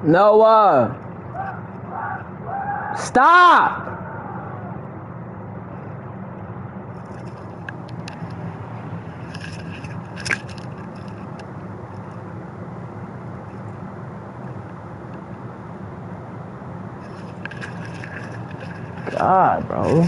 Noah, stop! God, bro.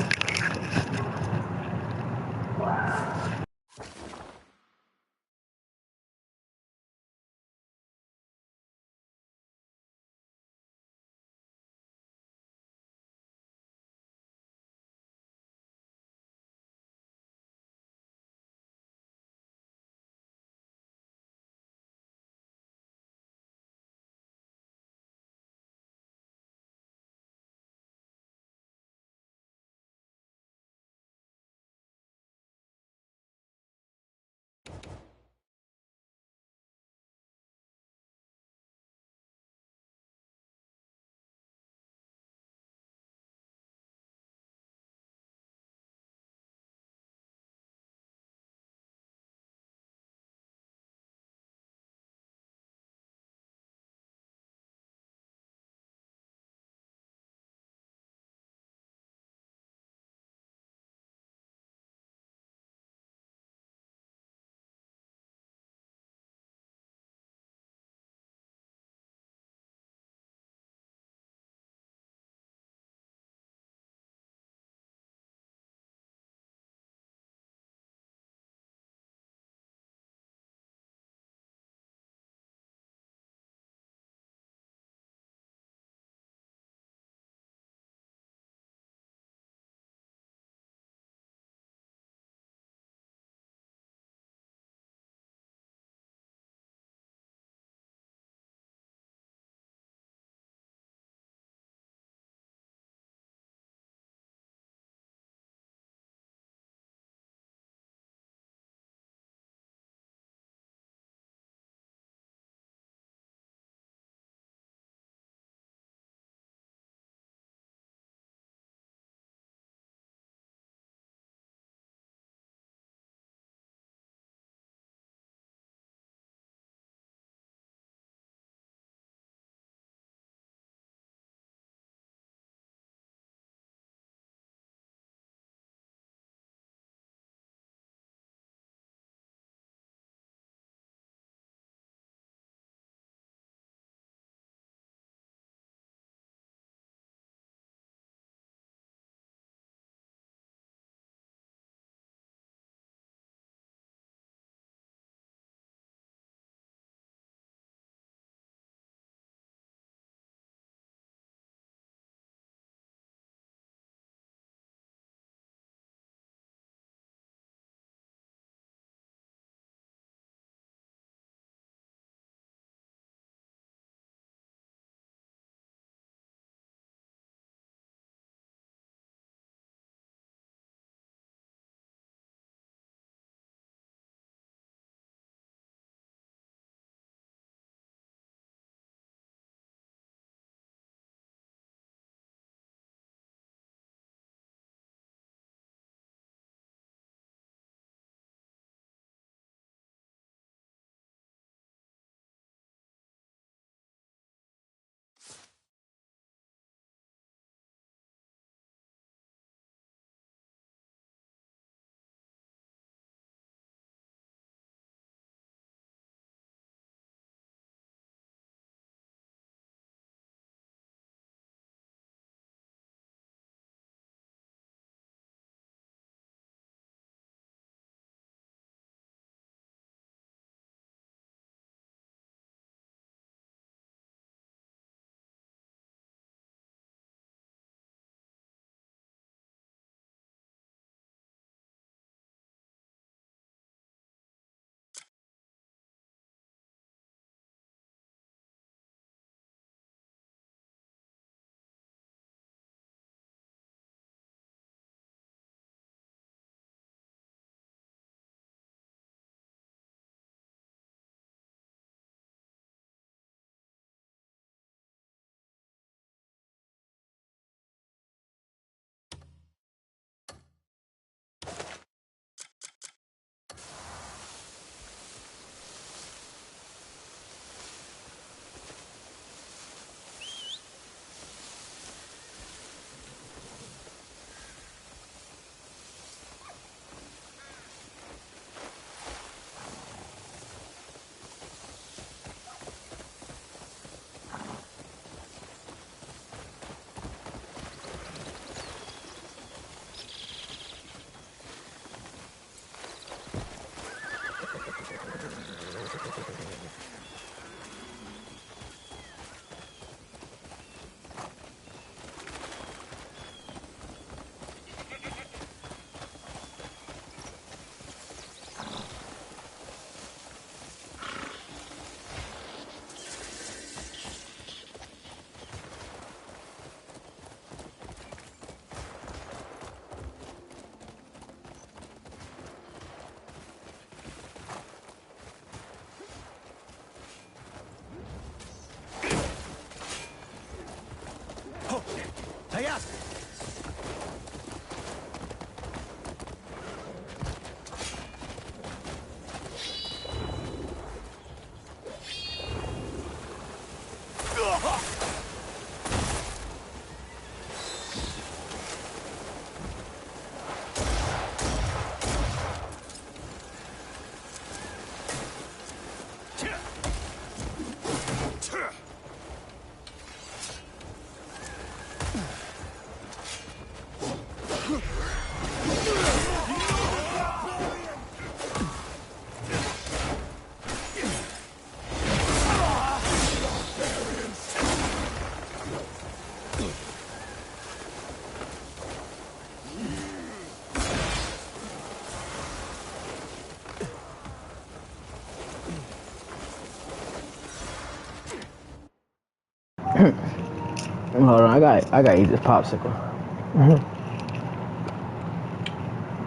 Hold on, I gotta eat this popsicle.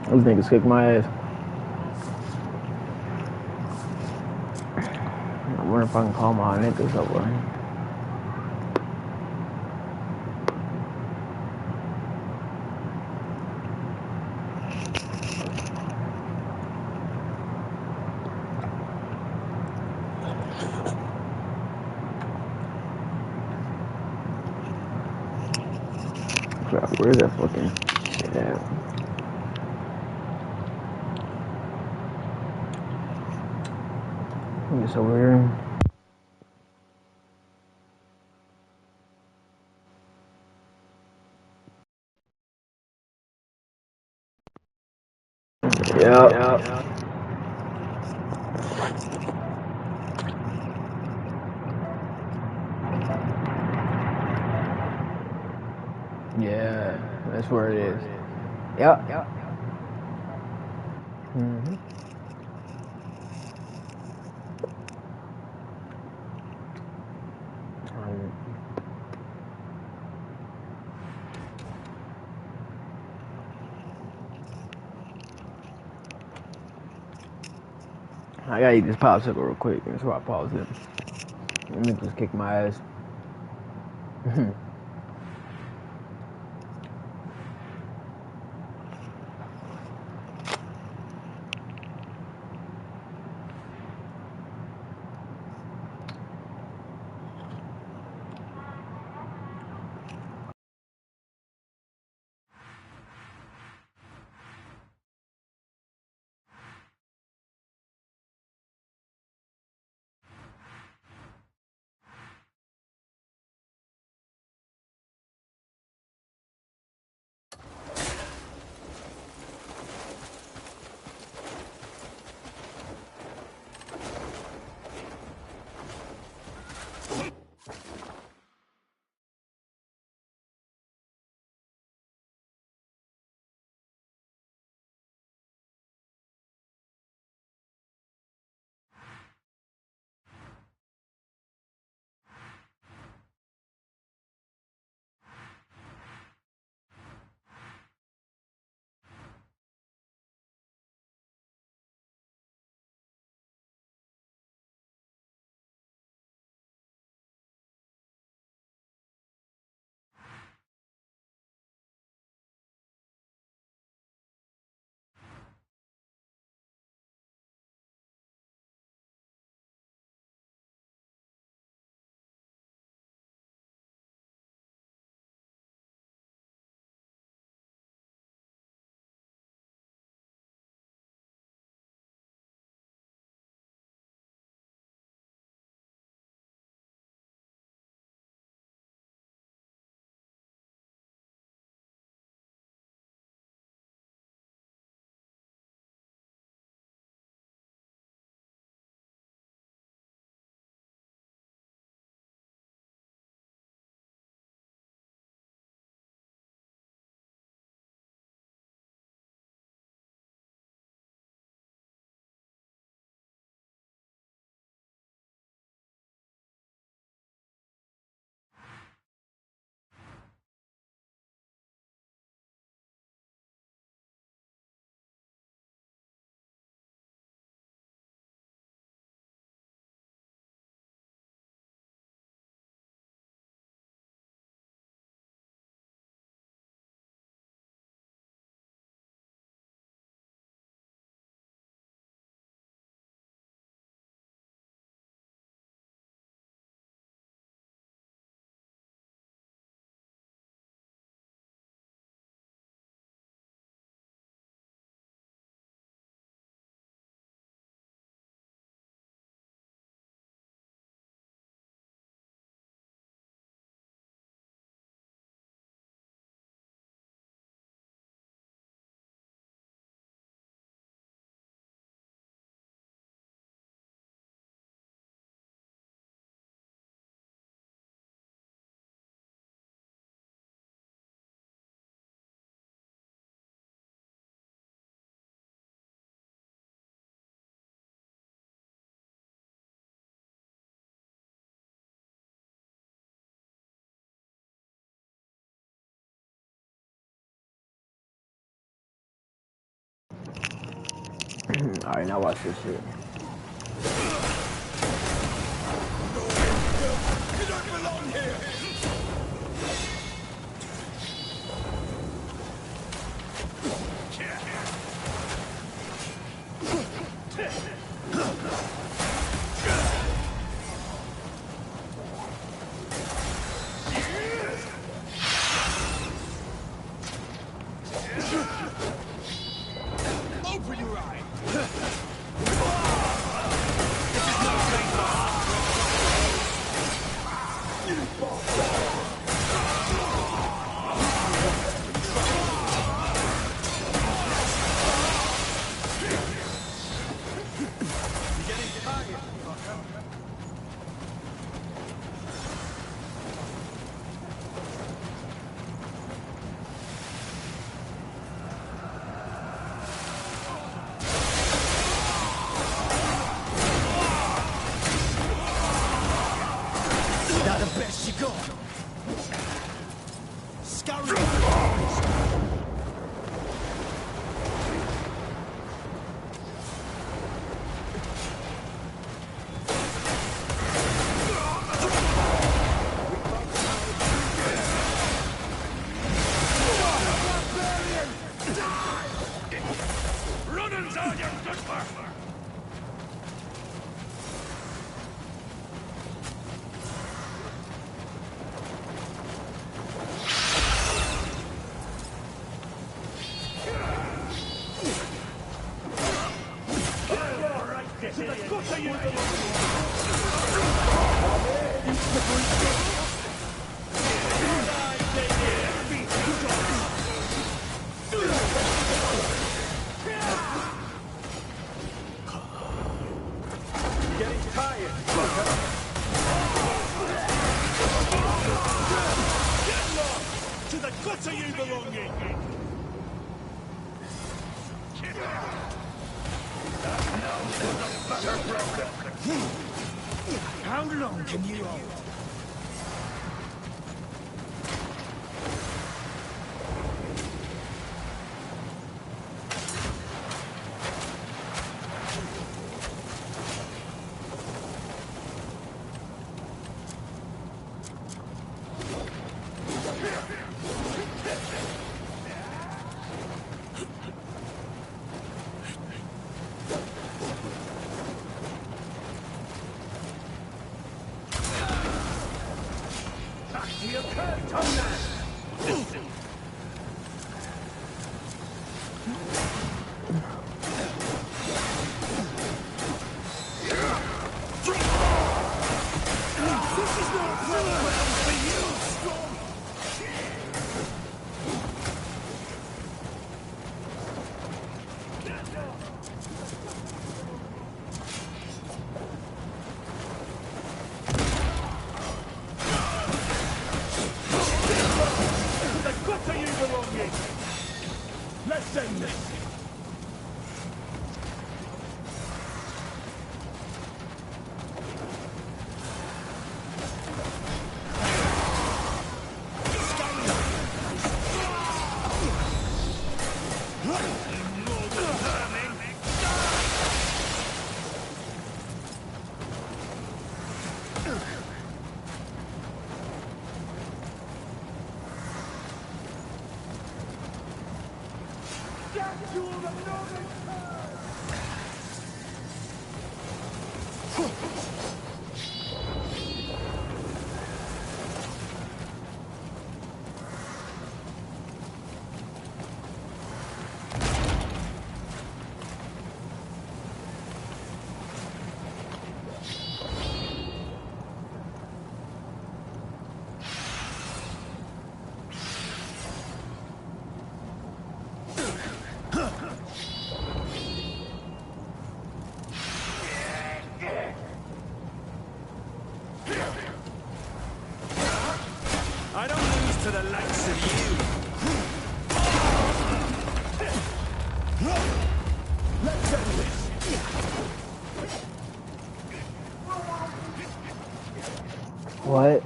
These niggas kick my ass. I wonder if I can call my niggas over. Crap, where's that fucking shit at? It's over here. Yep. Yeah, that's where it is. Yep. Mm-hmm. I gotta eat this popsicle real quick. That's why I paused it. Let me just kick my ass. Alright, now watch this shit. You don't belong here! Open your eyes! Not the best you got. Scurry. Running down your Dutchmark. Getting tired. Get lost! To the gutter you belong in! How long can you hold? To your curved homeland! This is not a program for you, Storm! What are you belonging? Let's end this. I don't lose to the likes of you. Let's end this. What?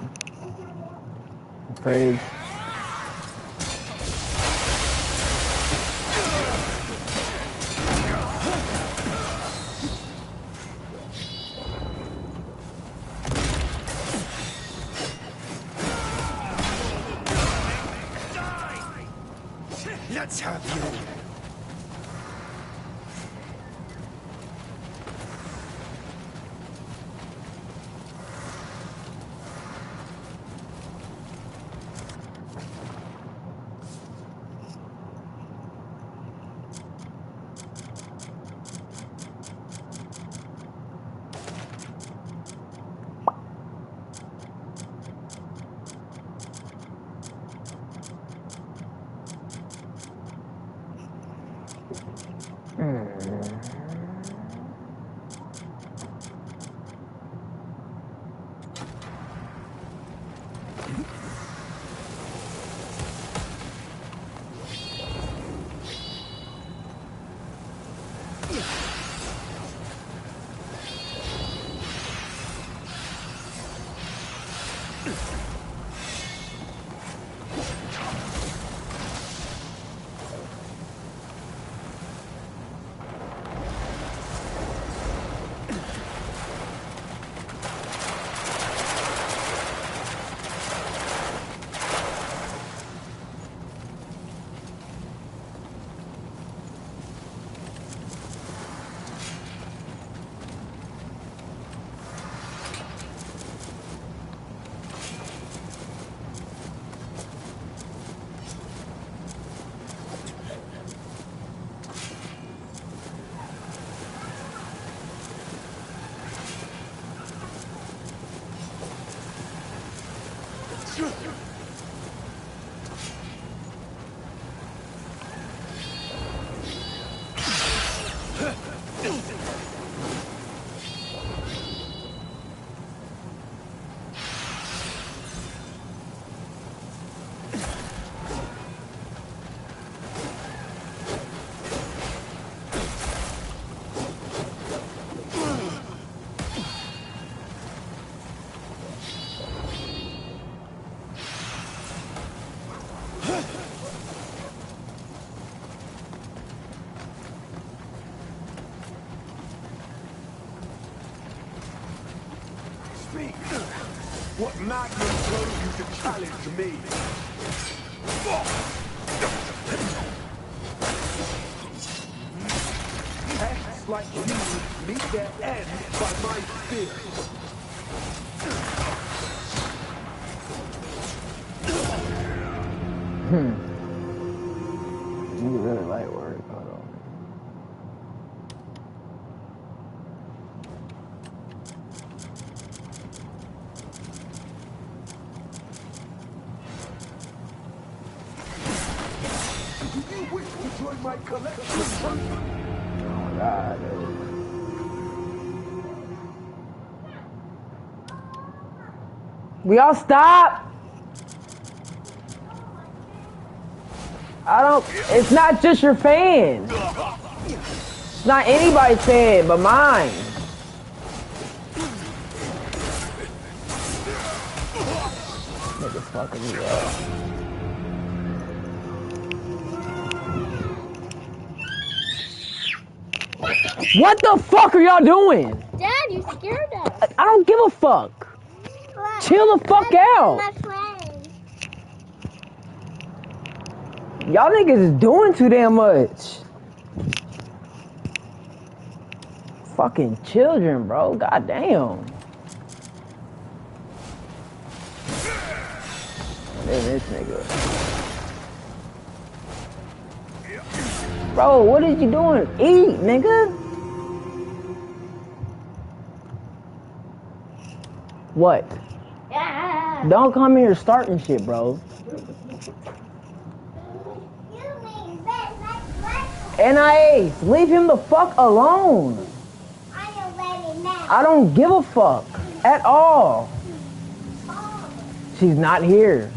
Afraid. Let's have you. What madman told you to challenge me? Pests like you meet their end by my spear. You really light work. Hold on. My collection. Oh my God. We all stop. It's not just your fan. It's not anybody's fan but mine. Nigga fucking me up. What the fuck are y'all doing? Dad, you scared us. I don't give a fuck. Chill the fuck out. My friend. Y'all niggas is doing too damn much. Fucking children, bro. Goddamn. This nigga. Bro, what is you doing? Eat, nigga. What? Yeah. Don't come here starting shit, bro. NIA, leave him the fuck alone. I don't give a fuck at all. She's not here.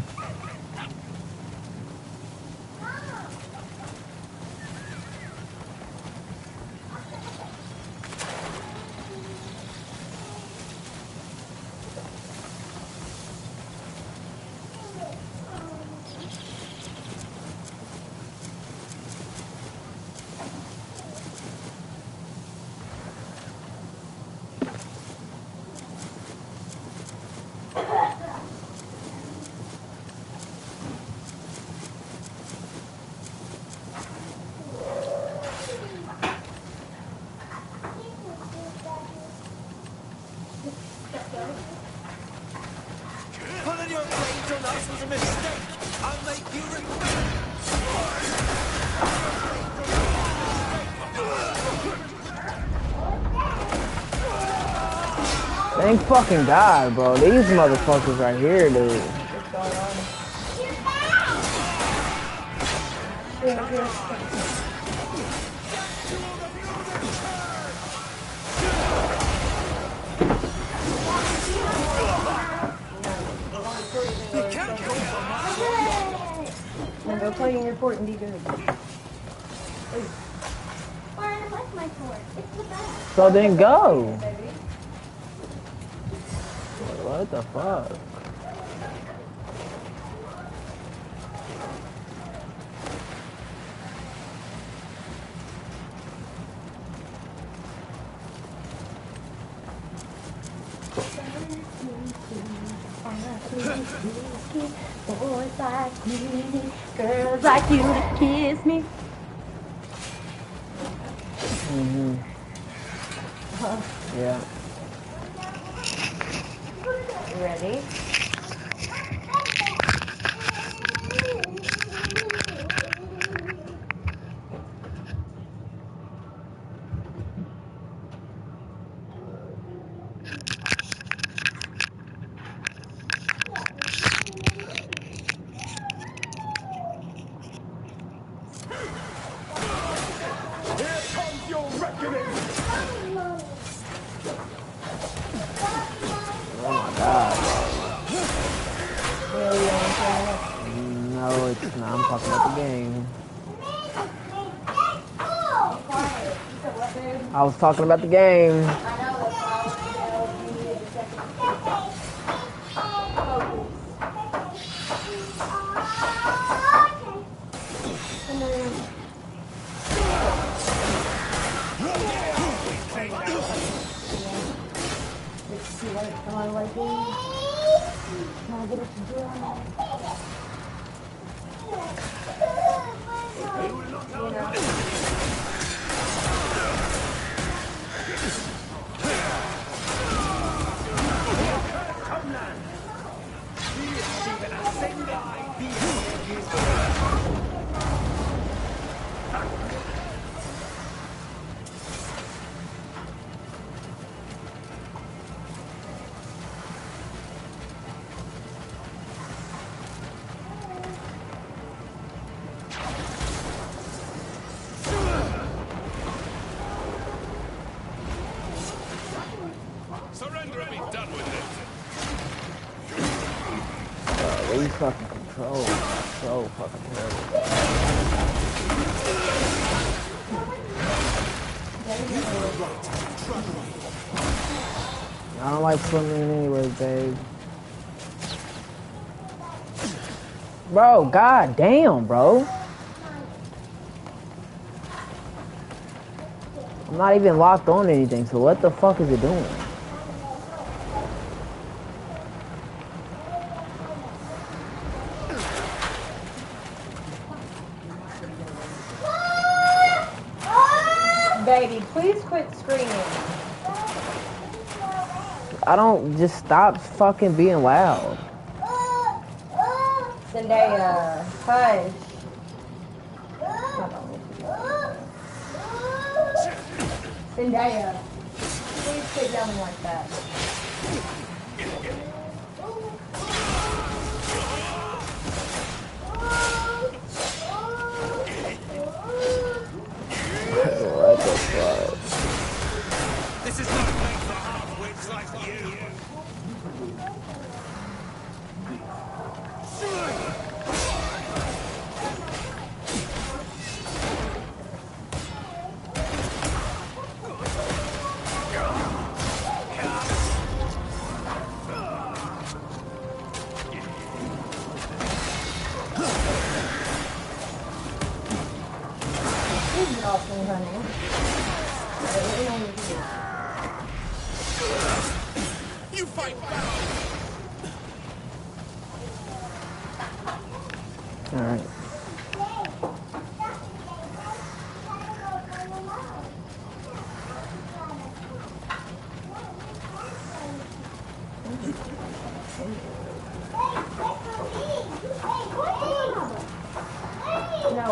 This was a mistake. I'll make you regret. Thank fucking God, bro. These motherfuckers right here, dude. Now go play in your fort and be good. I like my fort. It's the best. So then go. What the fuck? Boys like me, girls like you to kiss me. Mm-hmm. Yeah. You ready? Here comes your reckoning. Oh my God. No, it's not. I'm talking about the game. I was talking about the game. Surrender and be done with it. These fucking controls are so fucking terrible. I don't like swimming anyways, babe. Bro, god damn, bro. I'm not even locked on anything, so what the fuck is it doing? Baby, please quit screaming. I don't, just stop fucking being loud. Zendaya, hush. Zendaya, please quit yelling like that. What the fuck? This is not made for half-wits like you. Awesome, honey. You fight back. Alright.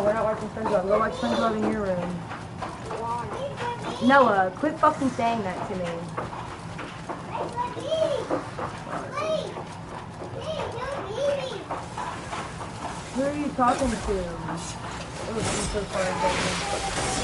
No, we're not watching SpongeBob. We'll watch SpongeBob in your room. Noah, quit fucking saying that to me. Who are you talking to? Oh, I'm so sorry,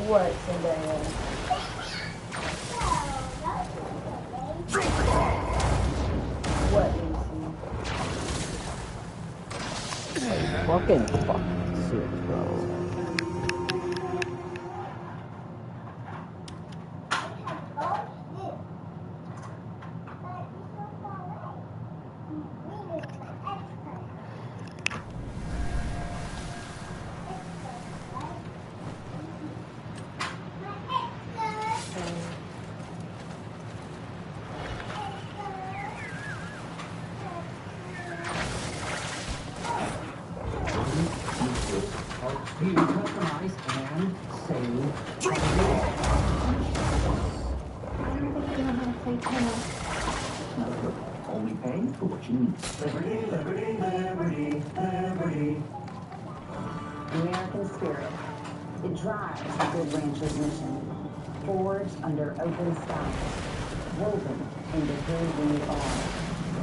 What, Zendaya? What, Lucy? Fucking fuck shit, bro. You customize and save. I don't think you know how to play tennis. Only pay for what you need. Liberty, liberty, liberty, liberty. American spirit. It drives the Good Ranchers mission. Forged under open sky. Woven into who we are.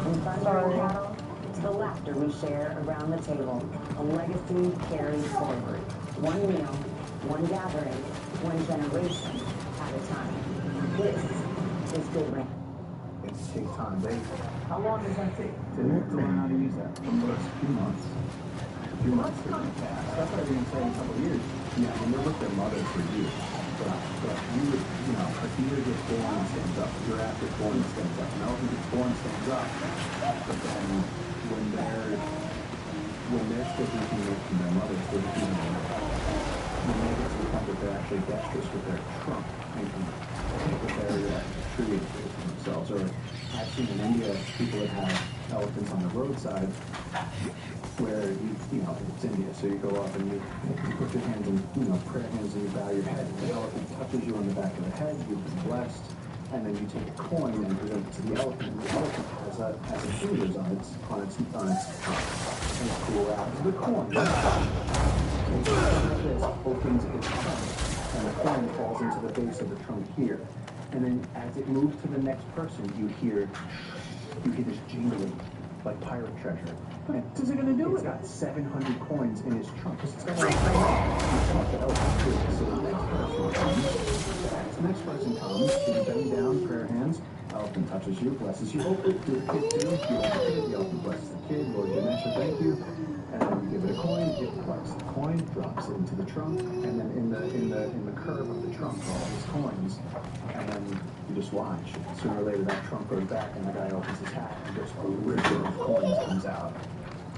From thunder and cattle to the laughter we share around the table. A legacy carried forward. One meal, one gathering, one generation at a time. This is Good Ranch. It takes time, babe. How long does that take to learn how to use that? A few months. A few months to fast. That's what I've been saying a couple of years. Yeah, I mean, they looked at mothers for years. But you would, a deer gets born and stands up. You're after born and stands up. An elephant gets born and stands up. But then when they're still drinking milk from their mothers, they're drinking milk. When they get to the point that they're actually dexterous with their trunk, they can take the barrier tree themselves. Or I've seen in India people that have elephants on the roadside where it's India, so you go up and you put your hands in, prayer hands, and you bow your head. The elephant touches you on the back of the head, you've been blessed, and then you take a coin and present it to the elephant. And the elephant has a fingers on its trunk. And it's cool out the coin. So this opens its trunk, and the coin falls into the base of the trunk here. And then as it moves to the next person, you hear this jingling, like pirate treasure. What is it going to do? It's got 700 coins in his trunk. It's got so the next person comes, you bend down, prayer hands, elephant touches you, blesses you. Oh, do the kid too. You the elephant blesses the kid. Lord Ganesha, thank you. And then you give it a coin, it collects the coin, drops it into the trunk, and then in the curve of the trunk are all these coins. And then you just watch. Sooner or later that trunk goes back and the guy opens his hat and just a river of coins comes out.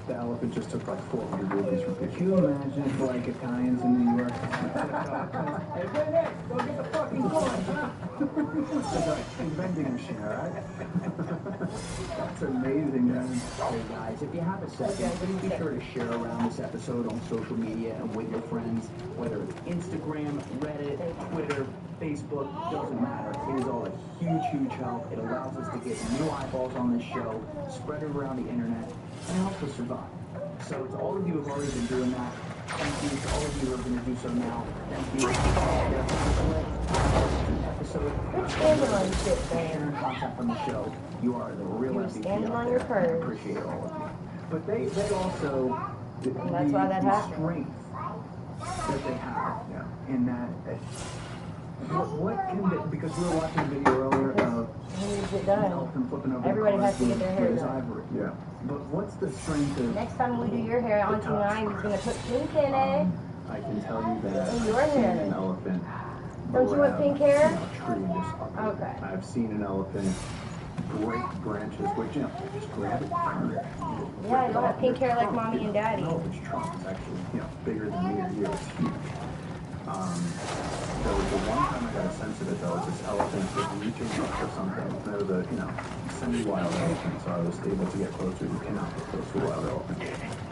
The elephant just took like 400 rupees from people. Can you imagine if like Italians in New York? Hey, go get the fucking coins, huh? It's like a vending machine, alright? That's amazing, man. Hey guys, if you have a second, please be sure to share around this episode on social media and with your friends, whether it's Instagram, Reddit, Twitter, Facebook, doesn't matter. It is all a huge, huge help. It allows us to get new eyeballs on this show, spread it around the internet, and helps us survive. So to all of you who have already been doing that, thank you. To all of you who are going to do so now, thank you. Episode. Standing on shit, Sharing content from the show. You are the real MVP standing out on there. your purse. I appreciate all of you. But they also And that's why that happened. Strength that they have in that. What can they, because we were watching a video earlier of an elephant flipping over Everybody has to get their hair his done. ivory. Yeah. But what's the strength of... Next time we do your hair, Auntie Nine is going to put pink in it. I can tell you that In your I've seen hair. an elephant Don't you want grab, pink hair? a tree and just up it. Okay. I've seen an elephant break branches, which, you know, just grab it. Yeah, I don't have pink hair like mommy and daddy. No, its trunk is actually, you know, bigger than me or you. It's huge. There was the one time I got a sense of it, though, was this elephant was reaching up for something. There was a, you know, semi-wild elephant, so I was able to get closer. You cannot get close to a wild elephant.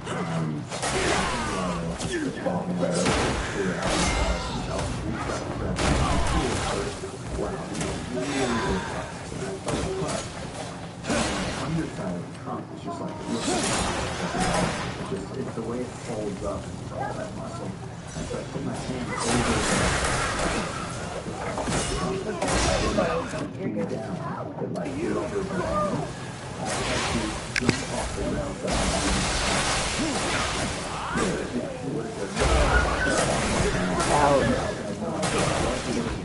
Semi-wild elephant was walking right over to the elephant reached up and grabbed the first. Wow, really good cut. And I felt a cut. The underside of the trunk is just like, it's the way it folds up, all that muscle. And so I put my hand over the down, but like get over the line. I had to jump off the ground.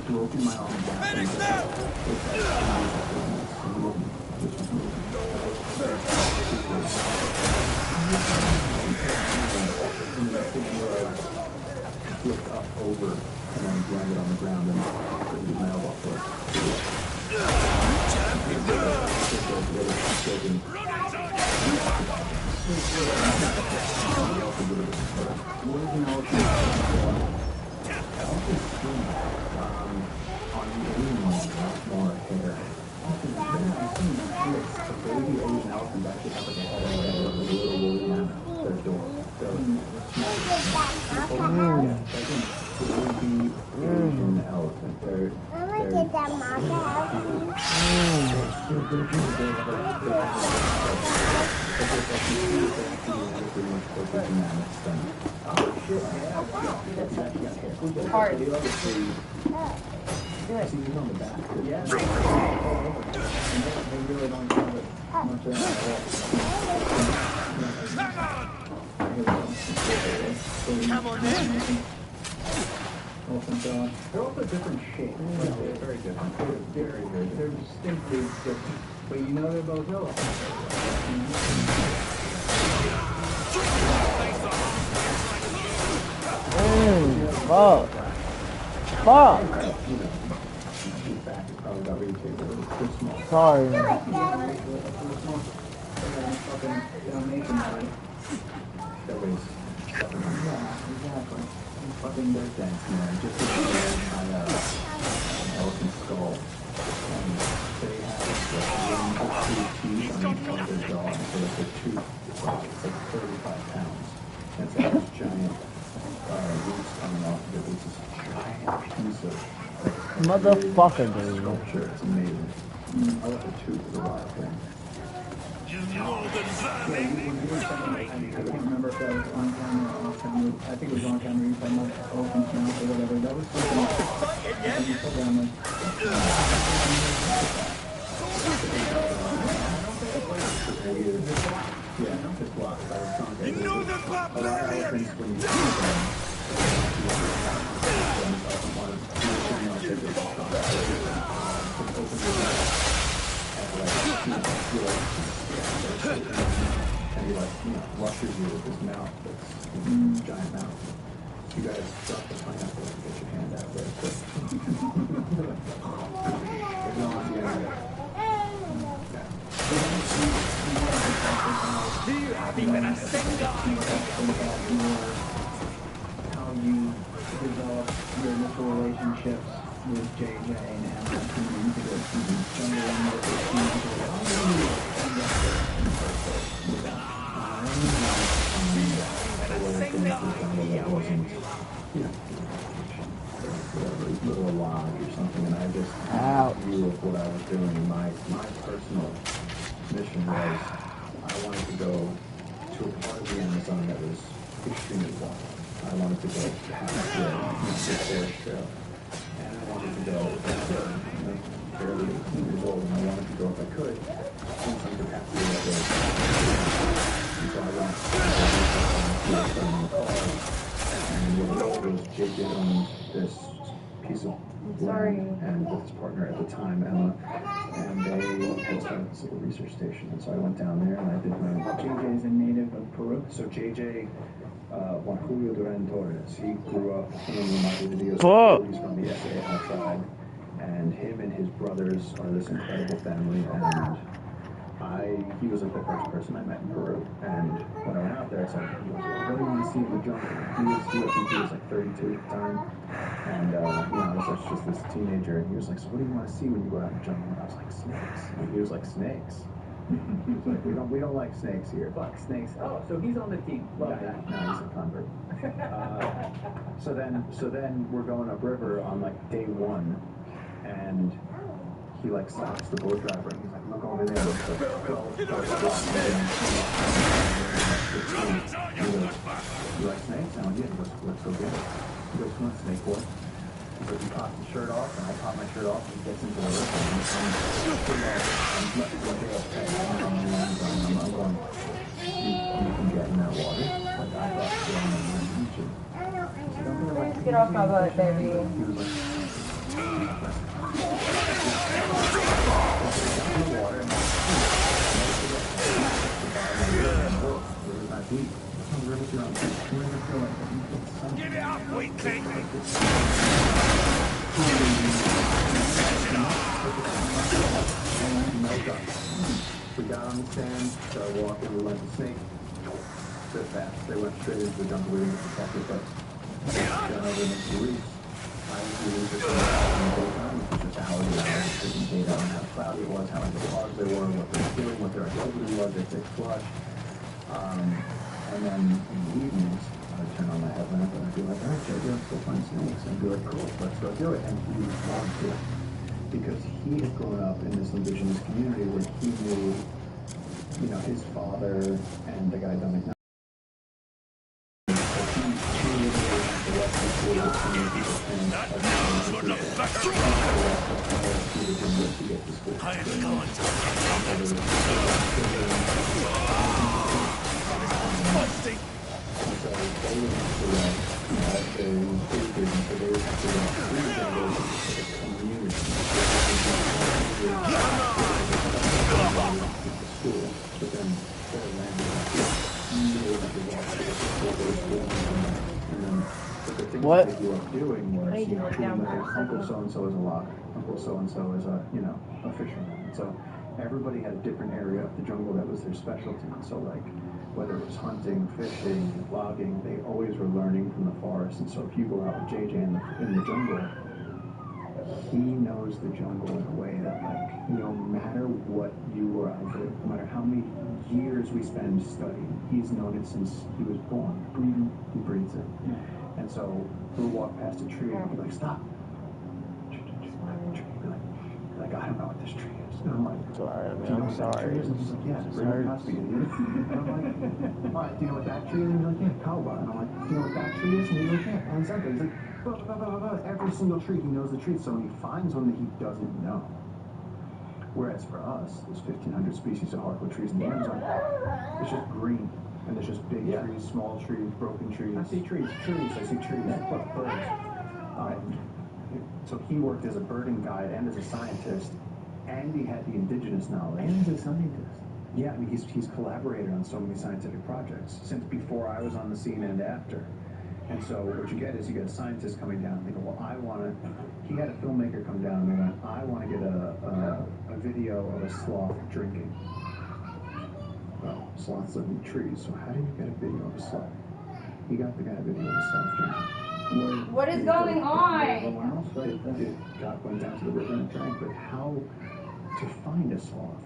To open my arm down. Flipped up over and then landed on the ground and put my elbow for it. On the Asian one, more hair. A baby Asian elephant actually has like a head of a little woolly mammoth. They're adorable. Asian elephant. Hard. Yeah, see, he's on the back. Yeah. They really don't have it much of that Come on, man. They're also different shapes. They're very different. They're very, very They're distinctly different. But you know they're both elephants. Fuck. Fuck. Sorry. Fucking their dance, man. Just my elephant skull. And they have like 1 to 2 teeth on each part of their jaw, and so it's a tooth. It's like 35 pounds. And it's like this giant roots coming off of it. It's this giant piece of Motherfucker, dude. sculpture. It's amazing. I love the tooth of the wild thing. You more than that. I can't remember if that was on camera or off camera. I think it was on camera. You talking about open camera or whatever. That was something. You put down like. Yeah, just blocked by the trunk. You know the popularity. And he like, rushes you with his mouth, that's giant mouth. You guys drop the pineapple and get your hand out there quick. How you develop your initial relationships with JJ and continuing to go through the jungle and little lodge or something, and I just had a view of what I was doing. My personal mission was I wanted to go to a part of the Amazon that was extremely wild. I wanted to go past the forest trail, and I wanted to go fairly years old, and I wanted to go if I could in some capacity that way. And so I went to the car, and what was JJ owned this piece of land, and with his partner at the time, Emma, and they had started this little research station. And so I went down there and I did my. JJ is a native of Peru. So JJ, Juan Julio Duran Torres, he grew up in the Montevideo. He's from the SA outside, and and him and his brothers are this incredible family, and he was like the first person I met in Peru, and when I went out there, I said, he goes, what do you want to see in the jungle? He was like 32 at the time, and I was just this teenager, and he was like, so what do you want to see when you go out in the jungle? And I was like, snakes. And he was like, snakes? He was like, we don't like snakes here. Fuck snakes. Oh, so he's on the team. Love that. No, he's a convert. So then we're going upriver on like day one, and he like stops the boat driver and he's like, look over there. It's like 12 blocks. You like snakes? I'm like, yeah. He goes, let's go get it. He goes, come on, snake boy. He goes, he pops his shirt off, and I pop my shirt off, and he gets into the river, and I'm going, you can get in that water. Like, I thought, Get off my butt, baby. he was like, Get out, weak thing! We got on the sand, started walking, we went to snake. They're fast. They went straight into the jungle. We didn't protect it, but got over the next few weeks. I was really just in the daytime, which is just how it was, taking data on how cloudy it was, how many clouds they were, what they were doing, what their activity was, if they flush. And then in the evenings, I'd turn on my headlamp and I'd be like, all right, JJ, let's go find snakes. And I'd be like, cool, let's go do it. And he would want to. Because he had grown up in this indigenous community where he knew, his father and the guy Dominic. What? Doing was, Uncle so-and-so is a logger. Uncle so-and-so is a fisherman. And so everybody had a different area of the jungle that was their specialty. So like, whether it was hunting, fishing, logging, they always were learning from the forest. And so if you go out with JJ in the jungle, he knows the jungle in a way that, like, no matter what you were out there, no matter how many years we spend studying, he's known it since he was born. He breathes it. And so we'll walk past a tree and be like, stop. Like, I don't know what this tree is. And I'm like, Sorry, do you know what that tree is? And he's like, yeah, it's Braden Cosby, idiot. And I'm like, all right, do you know what that tree is? And he's like, yeah, Kawa. And I'm like, do you know what that tree is? And he's like, yeah, Anzenta. He's like, blah, blah, blah, blah, blah. Every single tree, he knows the tree. So when he finds one that he doesn't know. Whereas for us, there's 1,500 species of hardwood trees in the Amazon. It's just green. And there's just big trees, small trees, broken trees. I see trees. I see trees. Plus birds. So he worked as a birding guide and as a scientist, and he had the indigenous knowledge. And he's a scientist. Yeah, I mean, he's collaborated on so many scientific projects since before I was on the scene and after. And so what you get is you get scientists coming down and they go, well, he had a filmmaker come down and they went, I want to get a video of a sloth drinking. Well, sloths live in trees, so how do you get a video of a sloth? He got the guy a video of a sloth drinking. What is going on? Got went down to the river and drank, but how to find a sloth?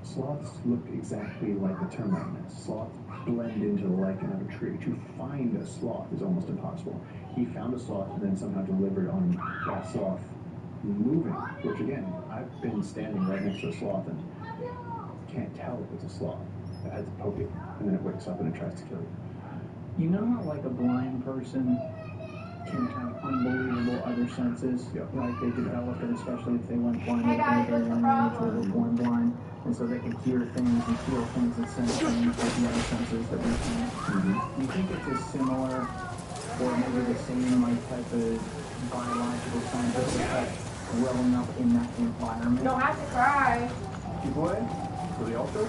Sloths look exactly like the termite nest. Sloths blend into the lichen of a tree. To find a sloth is almost impossible. He found a sloth and then somehow delivered on that sloth moving, which again, I've been standing right next to a sloth and can't tell if it's a sloth. I had to poke it, and then it wakes up and it tries to kill you. You know how, like, a blind person can have unbelievable other senses? Yep. Like, they develop it, especially if they went blind at a very young age, or were born blind. And so they can hear things and feel things and sense things with the other senses that we can. Do you think it's as similar, or maybe the same, like, type of biological scientific effect growing up in that environment? You don't have to cry. You play? For the altar?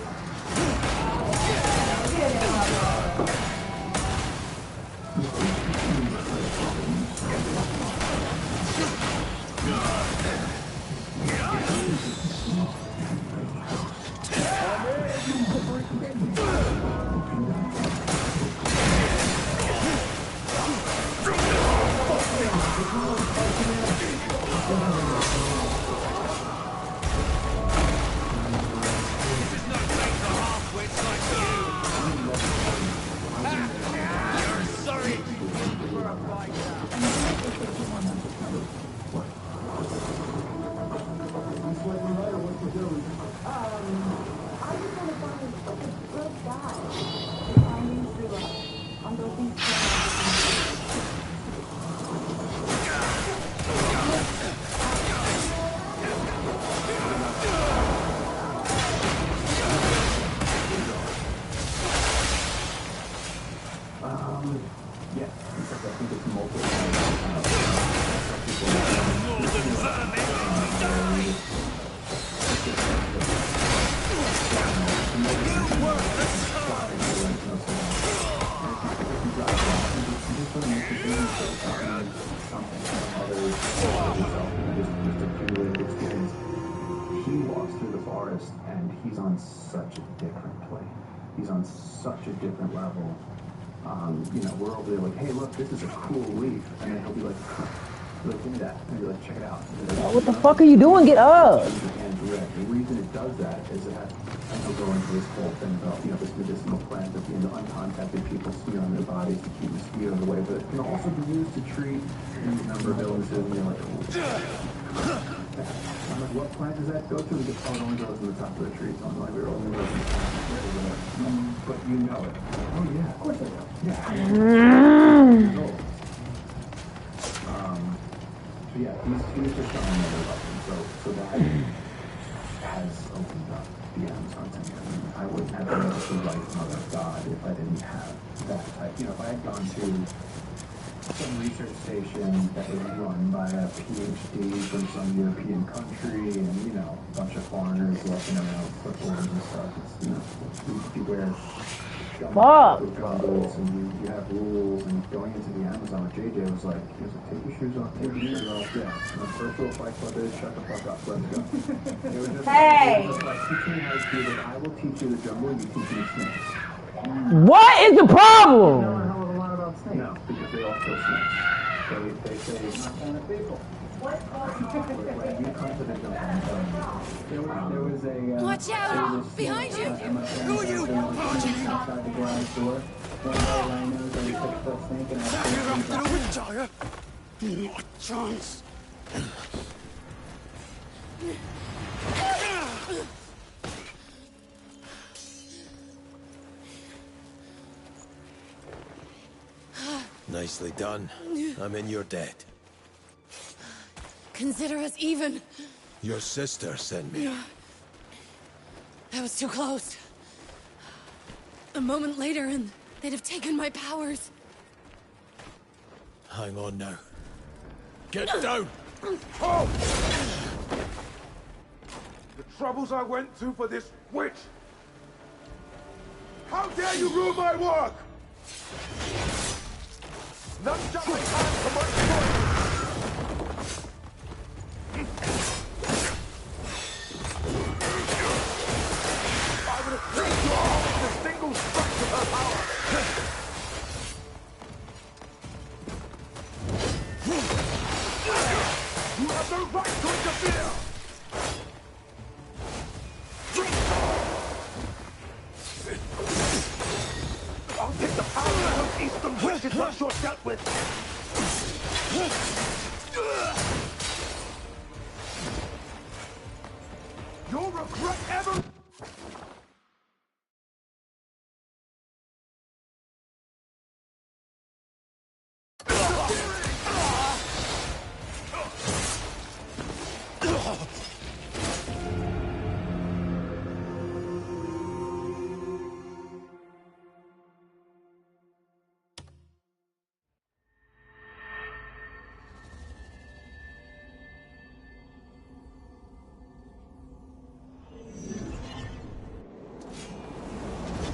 Such a different level. You know, we're over there like, hey, look, this is a cool leaf, and then he'll be like, look into that, and be like, check it out. What the fuck are you doing? Get up! The reason it does that is it has, and he'll go into this whole thing about, you know, this medicinal plant that the uncontacted people smear on their bodies to keep mosquitoes away, but it can also be used to treat any number of illnesses, and you're like, I'm like, what plant does that go to? It only goes to the top of the tree. So I'm like, we're only goes to the top of the tree. But you know it. Oh, yeah, of course I know. Yeah. So, yeah, he's just on another level. So that has opened up the Amazon thing. I mean, I wouldn't have been able to write Mother of God if I didn't have that type. You know, if I had gone to some research station that was run by a PhD from some European country, and you know, a bunch of foreigners walking around with clipboards and stuff. It's, you know, you wear goggles and you have rules. And going into the Amazon, JJ was like, take your shoes off, take your shoes off. Yeah. And the first rule of Fight Club is shut the fuck up, let's go. It was just, it was like teaching how to do it. I will teach you the jungle, you teach me snakes. What is the problem? You know a hell of a lot about snakes. No, because they all kill snakes. They say it's not kind of people. When you come to the jungle, there was a... Watch out! Behind you! Who are you? Outside the garage door. One of the rhinos that we picked that snake and You're after the witch, are you? Not a chance. Nicely done. I'm in your debt. Consider us even. Your sister sent me. That was too close. A moment later and they'd have taken my powers. Hang on now. Get down! Oh! The troubles I went through for this witch! How dare you ruin my work! None shall my hand to my foot! I would have killed your arm with a single strike of her power! You have no right to interfere! I'll take the power of those eastern witches once you're dealt with! You'll regret ever...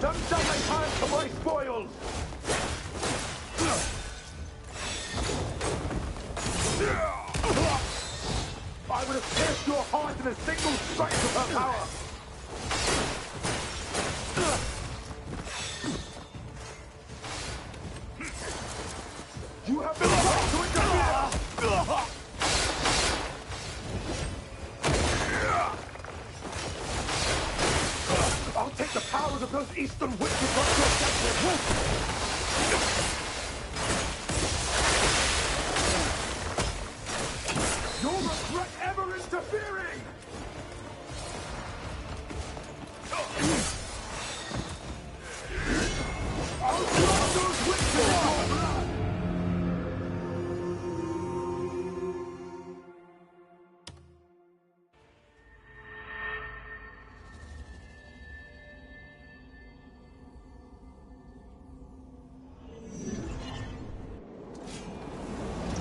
None shall lay hands to my spoils! I would have pierced your heart in a single strike of her power! You have no right to interfere! Eastern witches want your death. You'll regret ever interfering! I'll drown those witches in your blood!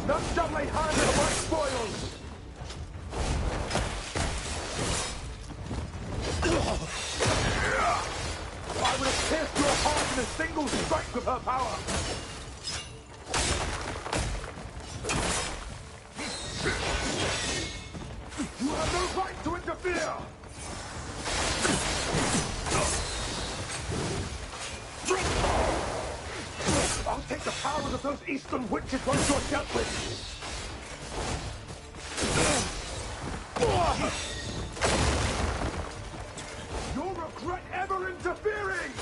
None shall lay hand on my spoils! I would have pierced your heart in a single strike with her power! You have no right to interfere! I'll take the powers of those Eastern witches once you're dealt with! You'll regret ever interfering!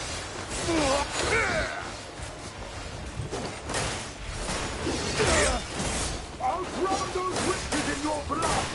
I'll drown those witches in your blood!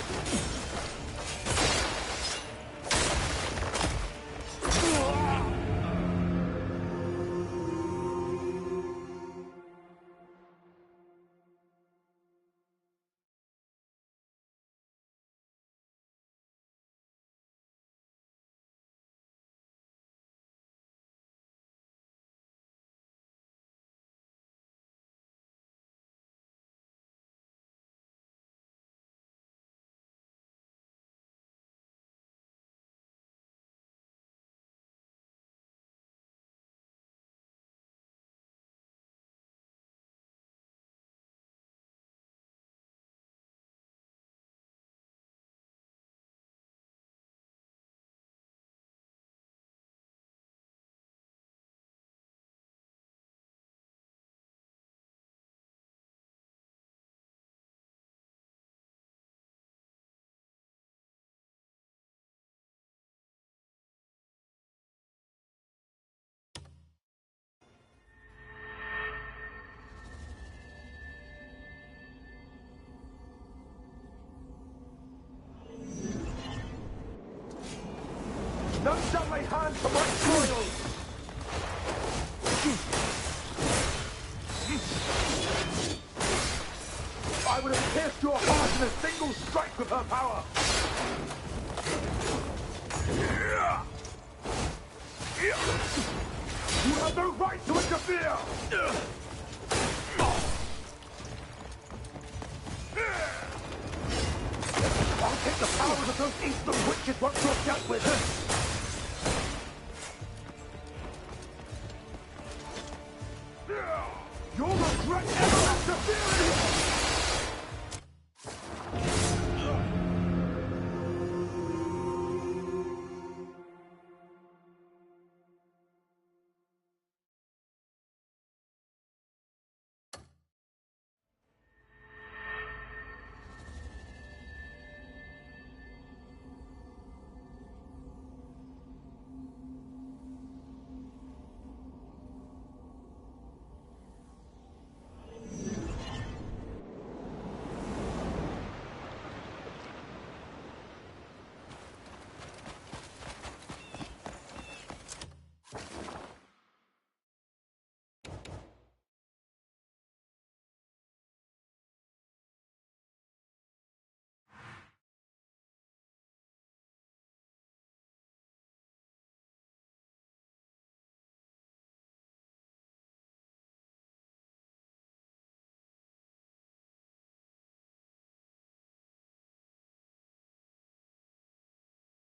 None shall lay hand to my spoils! I would have pierced your heart in a single strike with her power! You have no right to interfere! I'll take the powers of those Eastern witches once you're dealt with!